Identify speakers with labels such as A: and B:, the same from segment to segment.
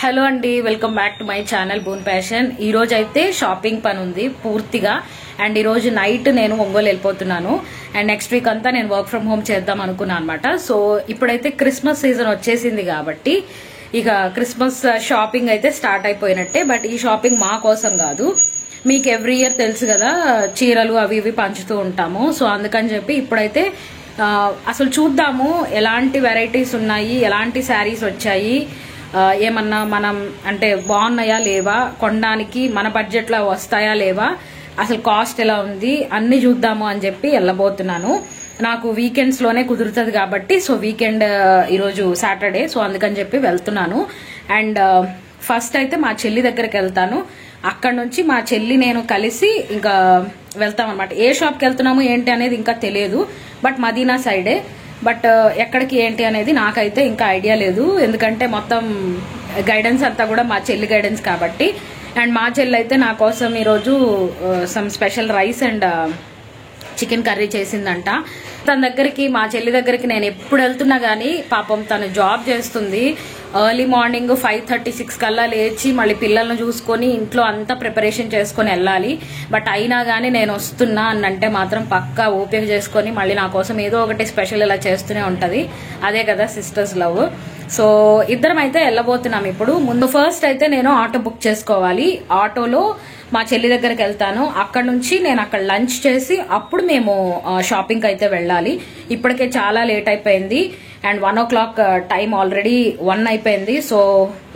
A: Hello అండి, welcome back to my channel boon passion. ఈ రోజు అయితే షాపింగ్ పని ఉంది పూర్తిగా. అండ్ ఈ రోజు నైట్ నేను ఒంగోలు వెళ్ళిపోతున్నాను. అండ్ నెక్స్ట్ వీక్ అంతా నేను వర్క్ ఫ్రమ్ హోమ్ చేద్దాం అనుకున్నాను అనమాట. సో ఇప్పుడైతే క్రిస్మస్ సీజన్ వచ్చేసింది కాబట్టి ఇక క్రిస్మస్ షాపింగ్ అయితే స్టార్ట్ అయిపోయినట్టే. బట్ ఈ షాపింగ్ మా కోసం కాదు, మీకు ఎవ్రీ ఇయర్ తెలుసు కదా, చీరలు అవి ఇవి పంచుతూ ఉంటాము. సో అందుకని చెప్పి ఇప్పుడైతే అసలు చూద్దాము ఎలాంటి వెరైటీస్ ఉన్నాయి, ఎలాంటి శారీస్ వచ్చాయి, ఏమన్నా మనం అంటే బాగున్నాయా లేవా, కొనడానికి మన బడ్జెట్లో వస్తాయా లేవా, అసలు కాస్ట్ ఎలా ఉంది అన్ని చూద్దాము అని చెప్పి వెళ్ళబోతున్నాను. నాకు వీకెండ్స్ లోనే కుదురుతుంది కాబట్టి, సో వీకెండ్ ఈరోజు సాటర్డే, సో అందుకని చెప్పి వెళ్తున్నాను. అండ్ ఫస్ట్ అయితే మా చెల్లి దగ్గరికి వెళ్తాను. అక్కడ నుంచి మా చెల్లి నేను కలిసి ఇంకా వెళ్తాం అనమాట. ఏ షాప్కి వెళ్తున్నాము ఏంటి అనేది ఇంకా తెలియదు, బట్ మదీనా సైడే. బట్ ఎక్కడికి ఏంటి అనేది నాకైతే ఇంకా ఐడియా లేదు, ఎందుకంటే మొత్తం గైడెన్స్ అంతా కూడా మా చెల్లి గైడెన్స్ కాబట్టి. అండ్ మా చెల్లి అయితే నా కోసం ఈరోజు some special rice and chicken curry చేసిందంట. తన దగ్గరికి, మా చెల్లి దగ్గరికి నేను ఎప్పుడు వెళ్తున్నా గానీ పాపం తను జాబ్ చేస్తుంది. ఎర్లీ మార్నింగ్ 5:36 కల్లా లేచి మళ్ళీ పిల్లలను చూసుకొని ఇంట్లో అంతా ప్రిపరేషన్ చేసుకొని వెళ్ళాలి. బట్ అయినా కానీ నేను వస్తున్నా అని అంటే మాత్రం పక్కా ఓపిక చేసుకొని మళ్ళీ నా కోసం ఏదో ఒకటి స్పెషల్ ఇలా చేస్తూనే ఉంటది. అదే కదా సిస్టర్స్ లవ్. సో ఇద్దరం అయితే వెళ్ళబోతున్నాం ఇప్పుడు. ముందు ఫస్ట్ అయితే నేను ఆటో బుక్ చేసుకోవాలి. ఆటోలో మా చెల్లి దగ్గరికి వెళ్తాను. అక్కడ నుంచి నేను అక్కడ లంచ్ చేసి అప్పుడు మేము షాపింగ్ అయితే వెళ్ళాలి. ఇప్పటికే చాలా లేట్ అయిపోయింది అండ్ 1 o'clock టైం ఆల్రెడీ 1 అయిపోయింది. So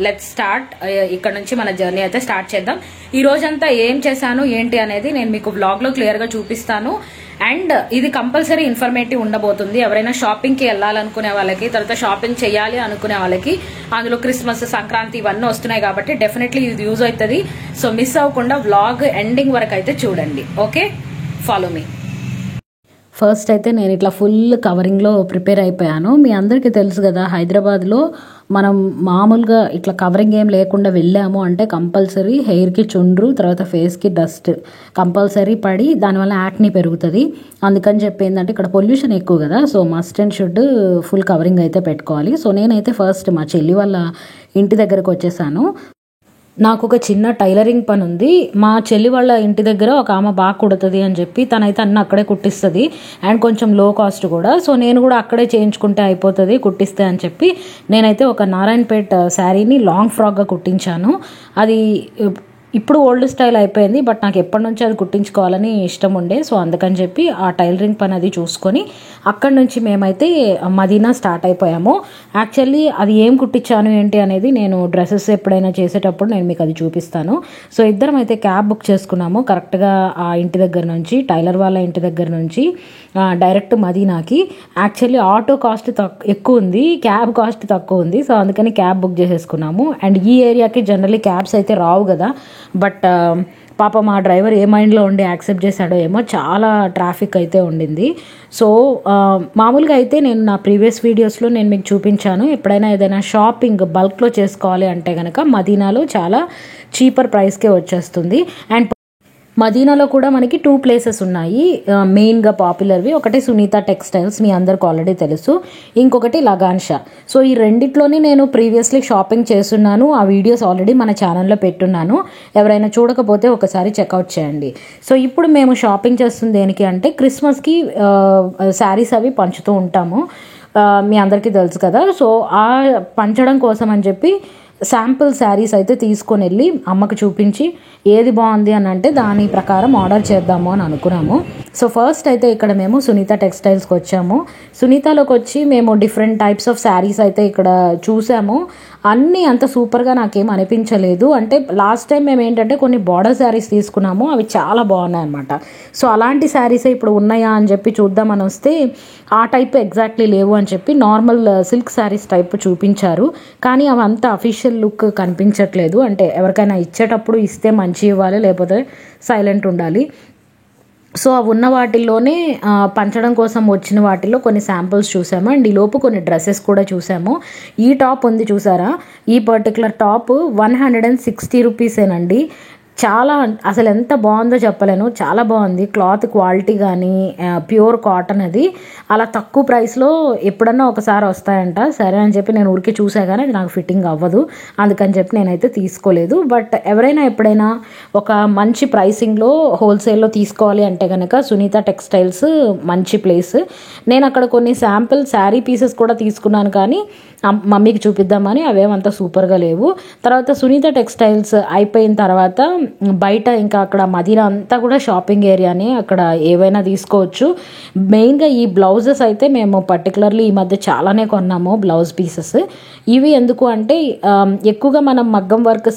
A: let's start. ఇక్కడ నుంచి మన జర్నీ అయితే స్టార్ట్ చేద్దాం. ఈ రోజంతా ఏం చేశాను ఏంటి అనేది నేను మీకు వ్లాగ్ లో క్లియర్ గా చూపిస్తాను. అండ్ ఇది కంపల్సరీ ఇన్ఫర్మేటివ్ ఉండబోతుంది. ఎవరైనా షాపింగ్ కి వెళ్ళాలనుకునే వాళ్ళకి, తర్వాత షాపింగ్ చేయాలి అనుకునే వాళ్ళకి, అందులో క్రిస్మస్, సంక్రాంతి ఇవన్నీ వస్తున్నాయి కాబట్టి డెఫినెట్లీ ఇది యూజ్ అవుతుంది. సో మిస్ అవ్వకుండా వ్లాగ్ ఎండింగ్ వరకు అయితే చూడండి. Okay, follow me. ఫస్ట్ అయితే నేను ఇట్లా ఫుల్ కవరింగ్లో ప్రిపేర్ అయిపోయాను. మీ అందరికీ తెలుసు కదా, హైదరాబాద్లో మనం మామూలుగా ఇట్లా కవరింగ్ ఏం లేకుండా వెళ్ళాము అంటే కంపల్సరీ హెయిర్కి చుండ్రు, తర్వాత ఫేస్కి డస్ట్ కంపల్సరీ పడి దానివల్ల యాక్ని పెరుగుతుంది. అందుకని చెప్పి ఏంటంటే ఇక్కడ పొల్యూషన్ ఎక్కువ కదా, so must and should full covering అయితే పెట్టుకోవాలి. సో నేనైతే ఫస్ట్ మా చెల్లి వాళ్ళ ఇంటి దగ్గరకు వచ్చేసాను. నాకు ఒక చిన్న టైలరింగ్ పని ఉంది. మా చెల్లి వాళ్ళ ఇంటి దగ్గర ఒక ఆమె బాగా కుడుతుంది అని చెప్పి తనైతే అన్నీ అక్కడే కుట్టిస్తుంది అండ్ కొంచెం లో కాస్ట్ కూడా. సో నేను కూడా అక్కడే చేయించుకుంటే అయిపోతుంది కుట్టిస్తే అని చెప్పి నేనైతే ఒక నారాయణపేట్ శారీని లాంగ్ ఫ్రాక్గా కుట్టించాను. అది ఇప్పుడు ఓల్డ్ స్టైల్ అయిపోయింది, బట్ నాకు ఎప్పటి నుంచి అది కుట్టించుకోవాలని ఇష్టం ఉండే. సో అందుకని చెప్పి ఆ టైలరింగ్ పని అది చూసుకొని అక్కడి నుంచి మేమైతే మదీనా స్టార్ట్ అయిపోయాము. యాక్చువల్లీ అది ఏం కుట్టించాను ఏంటి అనేది నేను డ్రెస్సెస్ ఎప్పుడైనా చేసేటప్పుడు నేను మీకు అది చూపిస్తాను. సో ఇద్దరం అయితే క్యాబ్ బుక్ చేసుకున్నాము కరెక్ట్గా ఆ ఇంటి దగ్గర నుంచి, టైలర్ వాళ్ళ ఇంటి దగ్గర నుంచి డైరెక్ట్ మదీనాకి. యాక్చువల్లీ ఆటో కాస్ట్ ఎక్కువ ఉంది, క్యాబ్ కాస్ట్ తక్కువ ఉంది. సో అందుకని క్యాబ్ బుక్ చేసేసుకున్నాము. అండ్ ఈ ఏరియాకి జనరల్లీ క్యాబ్స్ అయితే రావు కదా, బట్ పాప మా డ్రైవర్ ఏ మైండ్లో ఉండి యాక్సెప్ట్ చేశాడో ఏమో, చాలా ట్రాఫిక్ అయితే ఉండింది. సో మామూలుగా అయితే నేను నా ప్రీవియస్ వీడియోస్లో నేను మీకు చూపించాను, ఎప్పుడైనా ఏదైనా షాపింగ్ బల్క్లో చేసుకోవాలి అంటే కనుక మదీనాలో చాలా చీపర్ ప్రైస్కే వచ్చేస్తుంది. అండ్ మదీనాలో కూడా మనకి 2 ప్లేసెస్ ఉన్నాయి మెయిన్గా పాపులర్వి. ఒకటి సునీత టెక్స్టైల్స్, మీ అందరికి ఆల్రెడీ తెలుసు. ఇంకొకటి లగాన్షా. సో ఈ రెండిట్లోనే నేను ప్రీవియస్లీ షాపింగ్ చేస్తున్నాను. ఆ వీడియోస్ ఆల్రెడీ మన ఛానల్లో పెట్టున్నాను. ఎవరైనా చూడకపోతే ఒకసారి చెక్అవుట్ చేయండి. సో ఇప్పుడు మేము షాపింగ్ చేస్తుంది దేనికి అంటే క్రిస్మస్కి శారీస్ అవి పంచుతూ ఉంటాము, మీ అందరికీ తెలుసు కదా. సో ఆ పంచడం కోసం అని చెప్పి శాంపుల్ శారీస్ అయితే తీసుకొని వెళ్ళి అమ్మకు చూపించి ఏది బాగుంది అని అంటే దాని ప్రకారం ఆర్డర్ చేద్దాము అని అనుకున్నాము. సో ఫస్ట్ అయితే ఇక్కడ మేము సునీత టెక్స్టైల్స్కి వచ్చాము. సునీతలోకి వచ్చి మేము డిఫరెంట్ టైప్స్ ఆఫ్ శారీస్ అయితే ఇక్కడ చూసాము. అన్నీ అంత సూపర్గా నాకేం అనిపించలేదు. అంటే లాస్ట్ టైం మేము ఏంటంటే కొన్ని బార్డర్ శారీస్ తీసుకున్నాము, అవి చాలా బాగున్నాయి అనమాట. సో అలాంటి శారీసే ఇప్పుడు ఉన్నాయా అని చెప్పి చూద్దామని వస్తే ఆ టైప్ ఎగ్జాక్ట్లీ లేవు అని చెప్పి నార్మల్ సిల్క్ శారీస్ టైప్ చూపించారు. కానీ అవి అంత అఫీషియల్ లుక్ కనిపించట్లేదు. అంటే ఎవరికైనా ఇచ్చేటప్పుడు ఇస్తే మంచి ఇవ్వాలి, లేకపోతే సైలెంట్ ఉండాలి. సో అవి ఉన్న వాటిల్లోనే పంచడం కోసం వచ్చిన వాటిల్లో కొన్ని శాంపుల్స్ చూసాము. అండ్ ఈ లోపు కొన్ని డ్రెస్సెస్ కూడా చూసాము. ఈ టాప్ ఉంది చూసారా, ఈ పర్టికులర్ టాప్ 160 రూపీసేనండి. చాలా అసలు ఎంత బాగుందో చెప్పలేను, చాలా బాగుంది. క్లాత్ క్వాలిటీ కానీ ప్యూర్ కాటన్ అది. అలా తక్కువ ప్రైస్లో ఎప్పుడన్నా ఒకసారి వస్తాయంట. సరే అని చెప్పి నేను ఊరికి చూసా కానీ అది నాకు ఫిట్టింగ్ అవ్వదు, అందుకని చెప్పి నేనైతే తీసుకోలేదు. బట్ ఎవరైనా ఎప్పుడైనా ఒక మంచి ప్రైసింగ్లో హోల్సేల్లో తీసుకోవాలి అంటే కనుక సునీత టెక్స్టైల్స్ మంచి ప్లేస్. నేను అక్కడ కొన్ని శాంపిల్ శారీ పీసెస్ కూడా తీసుకున్నాను, కానీ మమ్మీకి చూపిద్దామని అవేమంతా సూపర్గా లేవు. తర్వాత సునీత టెక్స్టైల్స్ అయిపోయిన తర్వాత బయట ఇంకా అక్కడ మదీనా అంతా కూడా షాపింగ్ ఏరియానే, అక్కడ ఏవైనా తీసుకోవచ్చు. మెయిన్గా ఈ బ్లౌజెస్ అయితే మేము పర్టికులర్లీ ఈ మధ్య చాలానే కొన్నాము బ్లౌజ్ పీసెస్. ఇవి ఎందుకు అంటే ఎక్కువగా మనం మగ్గం వర్క్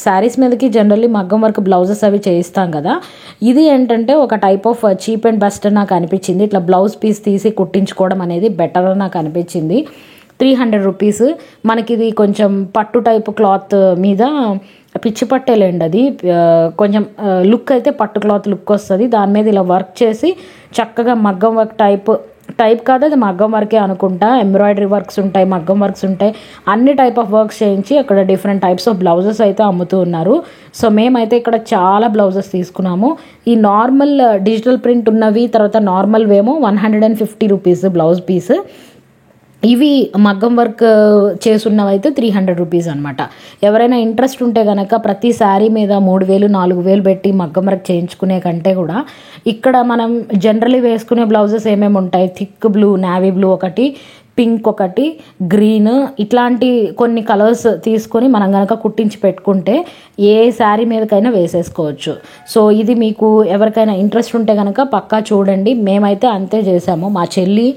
A: శారీస్ మీదకి జనరల్లీ మగ్గం వర్క్ బ్లౌజెస్ అవి చేయిస్తాం కదా. ఇది ఏంటంటే ఒక type of cheap and best నాకు అనిపించింది. ఇట్లా బ్లౌజ్ పీస్ తీసి కుట్టించుకోవడం అనేది బెటర్ నాకు అనిపించింది. 300 రూపీస్. మనకి ఇది కొంచెం పట్టు టైప్ క్లాత్ మీద పిచ్చి పట్టేలేండి, అది కొంచెం లుక్ అయితే పట్టు క్లాత్ లుక్ వస్తుంది. దాని మీద ఇలా వర్క్ చేసి చక్కగా మగ్గం వర్క్ టైప్ కాదు, అది మగ్గం వర్కే అనుకుంటా. ఎంబ్రాయిడరీ వర్క్స్ ఉంటాయి, మగ్గం వర్క్స్ ఉంటాయి, అన్ని టైప్ ఆఫ్ వర్క్స్ చేయించి అక్కడ డిఫరెంట్ టైప్స్ ఆఫ్ బ్లౌజెస్ అయితే అమ్ముతూ ఉన్నారు. సో మేమైతే ఇక్కడ చాలా బ్లౌజెస్ తీసుకున్నాము. ఈ నార్మల్ డిజిటల్ ప్రింట్ ఉన్నవి, తర్వాత నార్మల్వేమో 150 రూపీస్ బ్లౌజ్ పీస్. ఇవి మగ్గం వర్క్ చేసున్నవైతే 300 రూపీస్ అనమాట. ఎవరైనా ఇంట్రెస్ట్ ఉంటే కనుక ప్రతి శారీ మీద 3000 4000 పెట్టి మగ్గం వర్క్ చేయించుకునే కంటే కూడా ఇక్కడ మనం జనరలీ వేసుకునే బ్లౌజెస్ ఏమేమి ఉంటాయి, థిక్ బ్లూ, నావీ బ్లూ ఒకటి, పింక్ ఒకటి, గ్రీన్, ఇట్లాంటి కొన్ని కలర్స్ తీసుకొని మనం కనుక కుట్టించి పెట్టుకుంటే ఏ శారీ మీదకైనా వేసేసుకోవచ్చు. సో ఇది మీకు ఎవరికైనా ఇంట్రెస్ట్ ఉంటే కనుక పక్కా చూడండి. మేమైతే అంతే చేసాము. మా చెల్లి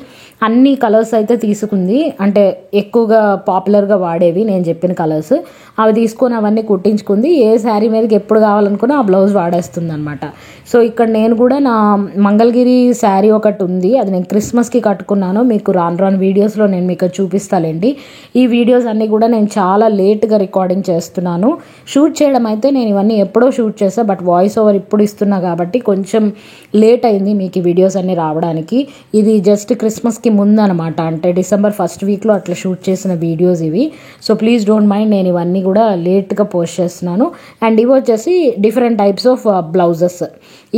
A: అన్ని కలర్స్ అయితే తీసుకుంది, అంటే ఎక్కువగా పాపులర్గా వాడేవి నేను చెప్పిన కలర్స్, అవి తీసుకొని అవన్నీ కుట్టించుకుంది. ఏ శారీ మీదకి ఎప్పుడు కావాలనుకున్నా ఆ బ్లౌజ్ వాడేస్తుంది అనమాట. సో ఇక్కడ నేను కూడా నా మంగళగిరి శారీ ఒకటి ఉంది, అది నేను క్రిస్మస్కి కట్టుకున్నాను. మీకు రాను వీడియోస్లో నేను మీకు చూపిస్తాలేండి. ఈ వీడియోస్ అన్నీ కూడా నేను చాలా లేట్గా రికార్డింగ్ చేస్తున్నాను. షూట్ చేయడం అయితే నేను ఇవన్నీ ఎప్పుడో షూట్ చేస్తాను, బట్ వాయిస్ ఓవర్ ఇప్పుడు ఇస్తున్నా కాబట్టి కొంచెం లేట్ అయింది మీకు ఈ వీడియోస్ అన్నీ రావడానికి. ఇది జస్ట్ క్రిస్మస్కి ముందు అనమాట, అంటే డిసెంబర్ 1st వీక్లో అట్లా షూట్ చేసిన వీడియోస్ ఇవి. సో ప్లీజ్ డోంట్ మైండ్, నేను ఇవన్నీ కూడా లేట్గా పోస్ట్ చేస్తున్నాను. అండ్ ఇవి వచ్చేసి డిఫరెంట్ టైప్స్ ఆఫ్ బ్లౌజెస్.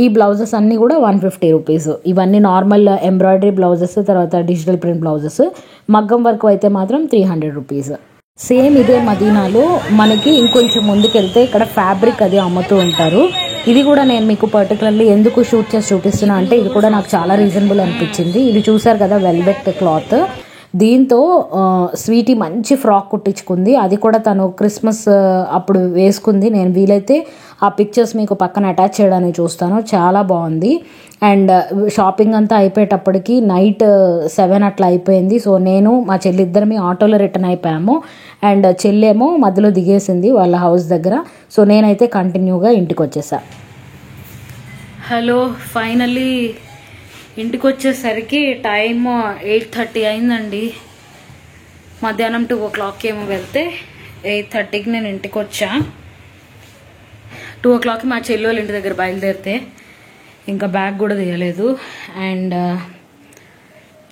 A: ఈ బ్లౌజెస్ అన్నీ కూడా 150 రూపీస్. ఇవన్నీ నార్మల్ ఎంబ్రాయిడరీ బ్లౌజెస్, తర్వాత డిజిటల్ ప్రింట్ బ్లౌజెస్. మగ్గం వర్క్ అయితే మాత్రం 300 రూపీస్. సేమ్ ఇదే మదీనాలో మనకి ఇంకొంచెం ముందుకెళ్తే ఇక్కడ ఫ్యాబ్రిక్ అది అమ్ముతూ ఉంటారు. ఇది కూడా నేను మీకు పర్టికులర్లీ ఎందుకు షూట్ చేసి చూపిస్తున్నా అంటే ఇది కూడా నాకు చాలా రీజనబుల్ అనిపించింది. ఇది చూసారు కదా వెల్వెట్ క్లాత్, దీంతో స్వీటీ మంచి ఫ్రాక్ కుట్టించుకుంది. అది కూడా తను క్రిస్మస్ అప్పుడు వేసుకుంది. నేను వీలైతే ఆ పిక్చర్స్ మీకు పక్కన అటాచ్ చేయడానికి చూస్తాను. చాలా బాగుంది. అండ్ షాపింగ్ అంతా అయిపోయేటప్పటికి నైట్ 7 అట్లా అయిపోయింది. సో నేను మా చెల్లి ఇద్దరమే ఆటోలో రిటర్న్ అయిపోయాము. అండ్ చెల్లేమో మధ్యలో దిగేసింది వాళ్ళ హౌస్ దగ్గర. సో నేనైతే కంటిన్యూగా ఇంటికి వచ్చేసా. హలో, ఫైనల్లీ ఇంటికి వచ్చేసరికి టైం 8:30 అయిందండి. మధ్యాహ్నం 2 o'clock ఏమో వెళ్తే 8:30కి నేను ఇంటికి వచ్చా. 2 o'clockకి మా చెల్లి వాళ్ళ ఇంటి దగ్గర బయలుదేరితే ఇంకా బ్యాగ్ కూడా తీయలేదు. అండ్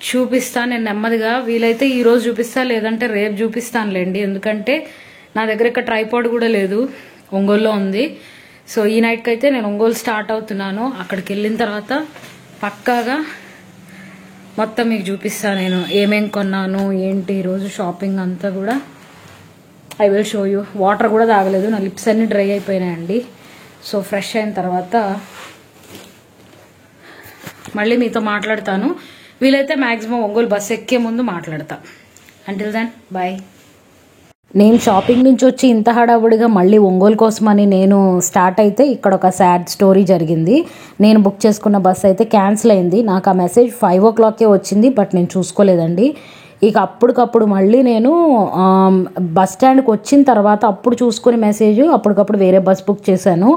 A: చూపిస్తాను నేను నెమ్మదిగా, వీలైతే ఈరోజు చూపిస్తా, లేదంటే రేపు చూపిస్తానులేండి. ఎందుకంటే నా దగ్గర ఇక్కడ ట్రైపాడ్ కూడా లేదు, ఒంగోలులో ఉంది. సో ఈ నైట్కి అయితే నేను ఒంగోలు స్టార్ట్ అవుతున్నాను. అక్కడికి వెళ్ళిన తర్వాత పక్కాగా మొత్తం మీకు చూపిస్తాను నేను ఏమేం కొన్నాను ఏంటి. ఈరోజు షాపింగ్ అంతా కూడా I will show you. Water కూడా తాగలేదు, నా లిప్స్ అన్నీ డ్రై అయిపోయినాయండి. సో ఫ్రెష్ అయిన తర్వాత మళ్ళీ మీతో మాట్లాడతాను. వీలైతే మ్యాక్సిమం ఒంగోలు బస్ ఎక్కే ముందు మాట్లాడతా. Until then bye. నేను షాపింగ్ నుంచి వచ్చి ఇంత హడావుడిగా మళ్ళీ ఒంగోలు కోసమని నేను స్టార్ట్ అయితే ఇక్కడ ఒక సాడ్ స్టోరీ జరిగింది. నేను బుక్ చేసుకున్న బస్ అయితే క్యాన్సిల్ అయింది. నాకు ఆ మెసేజ్ 5 o'clockకే వచ్చింది, బట్ నేను చూసుకోలేదండి. ఇక అప్పటికప్పుడు మళ్ళీ నేను బస్ స్టాండ్కి వచ్చిన తర్వాత అప్పుడు చూసుకునే మెసేజ్, అప్పటికప్పుడు వేరే బస్ బుక్ చేశాను,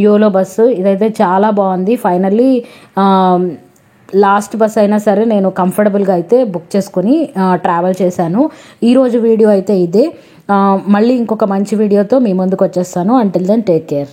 A: యోలో బస్సు. ఇదైతే చాలా బాగుంది. ఫైనల్లీ లాస్ట్ బస్ అయినా సరే నేను కంఫర్టబుల్గా అయితే బుక్ చేసుకొని ట్రావెల్ చేశాను. ఈరోజు వీడియో అయితే ఇదే. మళ్ళీ ఇంకొక మంచి వీడియోతో మీ ముందుకు వచ్చేస్తాను. Until then take care.